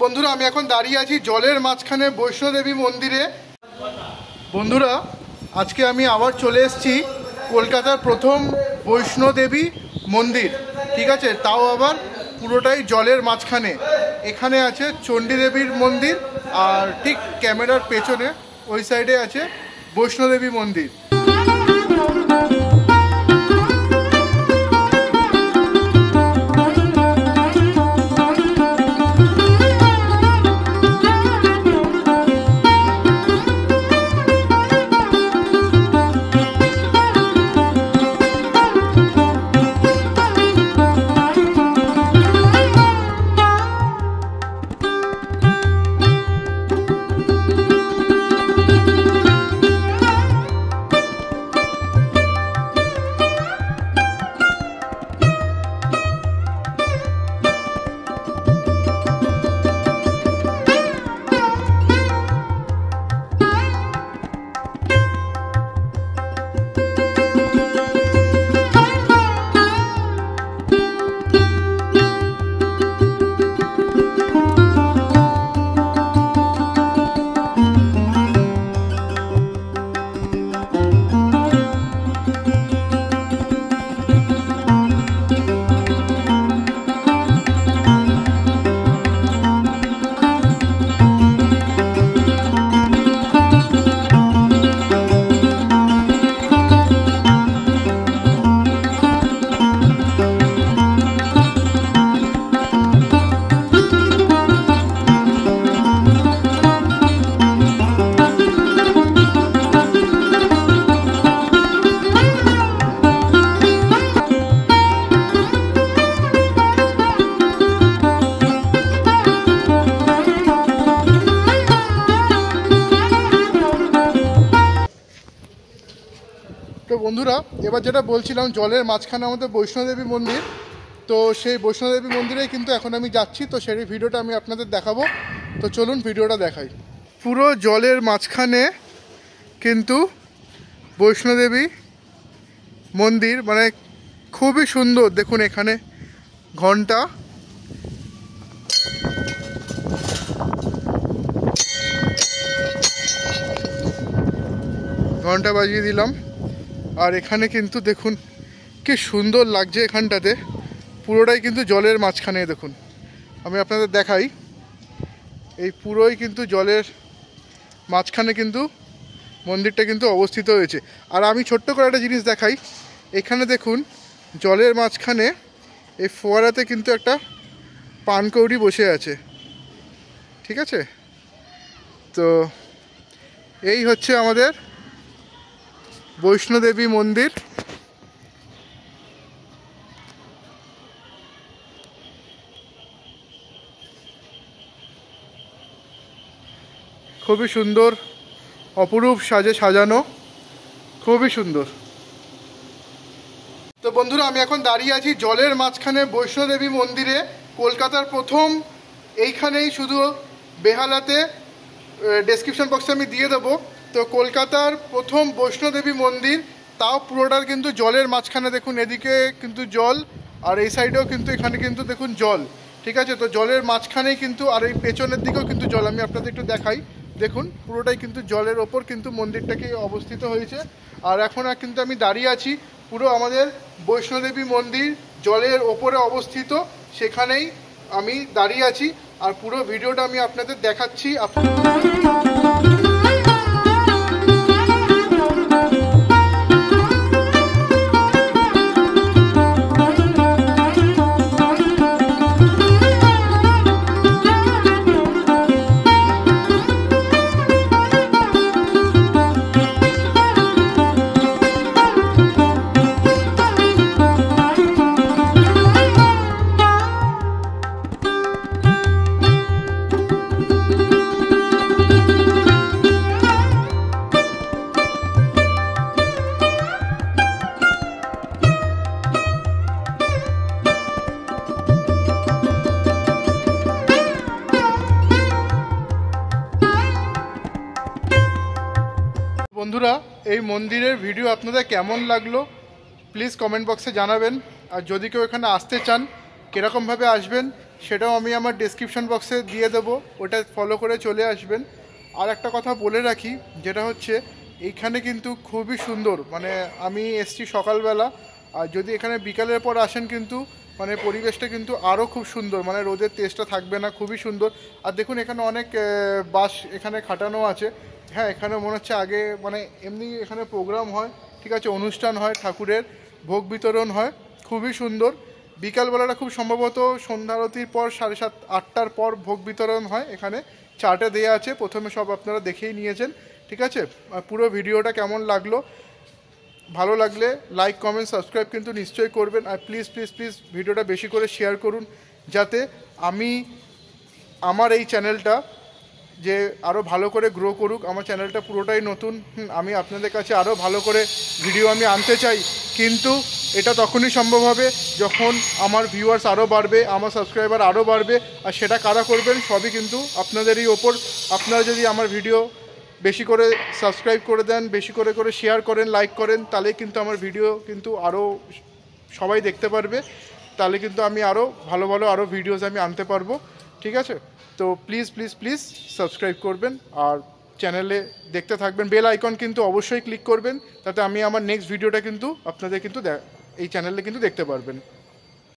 বন্ধুরা আমি এখন দাঁড়িয়ে আছি জলের মাঝখানে বৈষ্ণোদেবী মন্দিরে। বন্ধুরা আজকে আমি আবার চলে এসেছি কলকাতার প্রথম বৈষ্ণোদেবী মন্দির, ঠিক আছে, তাও আবার পুরোটাই জলের মাঝখানে। এখানে আছে চণ্ডী দেবীর মন্দির আর ঠিক ক্যামেরার পেছনে ওই সাইডে আছে বৈষ্ণোদেবী মন্দির। তো বন্ধুরা এবার যেটা বলছিলাম, জলের মাঝখানে আমাদের বৈষ্ণোদেবী মন্দির, তো সেই বৈষ্ণোদেবী মন্দিরেই কিন্তু এখন আমি যাচ্ছি। তো সেই ভিডিওটা আমি আপনাদের দেখাবো, তো চলুন ভিডিওটা দেখাই। পুরো জলের মাঝখানে কিন্তু বৈষ্ণোদেবী মন্দির, মানে খুবই সুন্দর। দেখুন এখানে ঘন্টা, ঘন্টা বাজিয়ে দিলাম। আর এখানে কিন্তু দেখুন কি সুন্দর লাগছে এখানটাতে, পুরোটাই কিন্তু জলের মাঝখানে। দেখুন আমি আপনাদের দেখাই, এই পুরোই কিন্তু জলের মাঝখানে কিন্তু মন্দিরটা কিন্তু অবস্থিত হয়েছে। আর আমি ছোট্ট করে একটা জিনিস দেখাই, এখানে দেখুন জলের মাঝখানে এই ফোয়ারাতে কিন্তু একটা পানকৌড়ি বসে আছে, ঠিক আছে। তো এই হচ্ছে আমাদের বৈষ্ণোদেবী মন্দির। খুবই সুন্দর, অপরূপ সাজে সাজানো, খুবই সুন্দর। তো বন্ধুরা আমি এখন দাঁড়িয়ে আছি জলের মাঝখানে বৈষ্ণোদেবী মন্দিরে, কলকাতার প্রথম। এইখানেই শুধু বেহালাতে, ডেসক্রিপশন বক্সে আমি দিয়ে দেবো। তো কলকাতার প্রথম বৈষ্ণোদেবী মন্দির, তাও পুরোটার কিন্তু জলের মাঝখানে। দেখুন এদিকে কিন্তু জল, আর এই সাইডেও কিন্তু, এখানে কিন্তু দেখুন জল, ঠিক আছে। তো জলের মাঝখানেই কিন্তু, আর এই পেছনের দিকেও কিন্তু জল। আমি আপনাদের একটু দেখাই, দেখুন পুরোটাই কিন্তু জলের ওপর কিন্তু মন্দিরটাকে অবস্থিত হয়েছে। আর এখন কিন্তু আমি দাঁড়িয়ে আছি পুরো আমাদের বৈষ্ণোদেবী মন্দির জলের ওপরে অবস্থিত, সেখানেই আমি দাঁড়িয়ে আছি। আর পুরো ভিডিওটা আমি আপনাদের দেখাচ্ছি। বন্ধুরা এই মন্দিরের ভিডিও আপনাদের কেমন লাগলো প্লিজ কমেন্ট বক্সে জানাবেন। আর যদি কেউ এখানে আসতে চান কীরকমভাবে আসবেন সেটাও আমি আমার ডেসক্রিপশন বক্সে দিয়ে দেবো, ওটা ফলো করে চলে আসবেন। আর একটা কথা বলে রাখি, যেটা হচ্ছে এইখানে কিন্তু খুবই সুন্দর, মানে আমি এসছি সকালবেলা, আর যদি এখানে বিকালের পর আসেন কিন্তু মানে পরিবেশটা কিন্তু আরও খুব সুন্দর, মানে রোদের তেজটা থাকবে না, খুবই সুন্দর। আর দেখুন এখানে অনেক বাস এখানে খাটানো আছে। হ্যাঁ, এখানে মনে হচ্ছে আগে মানে এমনি এখানে প্রোগ্রাম হয়, ঠিক আছে, অনুষ্ঠান হয়, ঠাকুরের ভোগ বিতরণ হয়, খুবই সুন্দর। বিকালবেলাটা খুব সম্ভবত সন্ধ্যা আরতির পর 7:30 8টার পর ভোগ বিতরণ হয়। এখানে চার্টে দেওয়া আছে, প্রথমে সব আপনারা দেখেই নিয়েছেন, ঠিক আছে। আর পুরো ভিডিওটা কেমন লাগলো, ভালো লাগলে লাইক কমেন্ট সাবস্ক্রাইব কিন্তু নিশ্চয়ই করবেন। আর প্লিজ প্লিজ প্লিজ ভিডিওটা বেশি করে শেয়ার করুন, যাতে আমি আমার এই চ্যানেলটা যে আরও ভালো করে গ্রো করুক। আমার চ্যানেলটা পুরোটাই নতুন, আমি আপনাদের কাছে আরও ভালো করে ভিডিও আমি আনতে চাই, কিন্তু এটা তখনই সম্ভব হবে যখন আমার ভিউয়ার্স আরও বাড়বে, আমার সাবস্ক্রাইবার আরও বাড়বে। আর সেটা কারা করবেন, সবই কিন্তু আপনাদেরই ওপর। আপনারা যদি আমার ভিডিও বেশি করে সাবস্ক্রাইব করে দেন, বেশি করে করে শেয়ার করেন, লাইক করেন, তাহলে কিন্তু আমার ভিডিও কিন্তু আরও সবাই দেখতে পারবে, তাহলে কিন্তু আমি আরও ভালো ভালো আরও ভিডিওস আমি আনতে পারবো, ঠিক আছে। তো প্লিজ প্লিজ প্লিজ সাবস্ক্রাইব করবেন, আর চ্যানেলে দেখতে থাকবেন, বেল আইকন কিন্তু অবশ্যই ক্লিক করবেন, তাতে আমি আমার নেক্সট ভিডিওটা কিন্তু আপনাদের কিন্তু এই চ্যানেলে কিন্তু দেখতে পারবেন।